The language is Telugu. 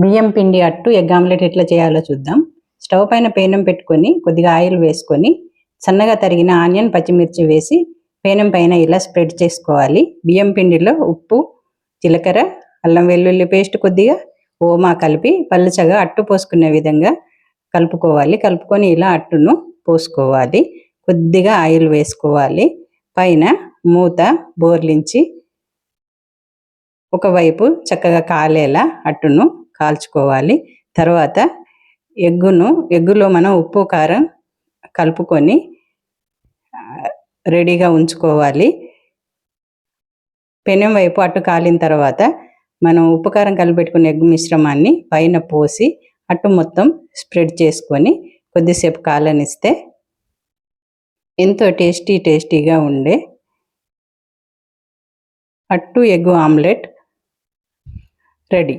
బియ్యం పిండి అట్టు ఎగ్ ఆమ్లెట్ ఎట్లా చేయాలో చూద్దాం. స్టవ్ పైన పేనం పెట్టుకొని కొద్దిగా ఆయిల్ వేసుకొని సన్నగా తరిగిన ఆనియన్ పచ్చిమిర్చి వేసి పేనం పైన ఇలా స్ప్రెడ్ చేసుకోవాలి. బియ్యం పిండిలో ఉప్పు, జీలకర్ర, అల్లం వెల్లుల్లి పేస్ట్ కొద్దిగా, ఓమా కలిపి పలుచగా అట్టు పోసుకునే విధంగా కలుపుకోవాలి. కలుపుకొని ఇలా అట్టును పోసుకోవాలి. కొద్దిగా ఆయిల్ వేసుకోవాలి. పైన మూత బోర్లించి ఒకవైపు చక్కగా కాలేలా అట్టును కాల్చుకోవాలి. తర్వాత ఎగ్గులో మనం ఉప్పు కారం కలుపుకొని రెడీగా ఉంచుకోవాలి. పెనం వైపు అట్టు కాలిన తర్వాత మనం ఉప్పు కారం కలిపెట్టుకున్న ఎగ్ మిశ్రమాన్ని పైన పోసి అట్టు మొత్తం స్ప్రెడ్ చేసుకొని కొద్దిసేపు కాలనిస్తే ఎంతో టేస్టీగా ఉండే అట్టు ఎగ్ ఆమ్లెట్ రెడీ.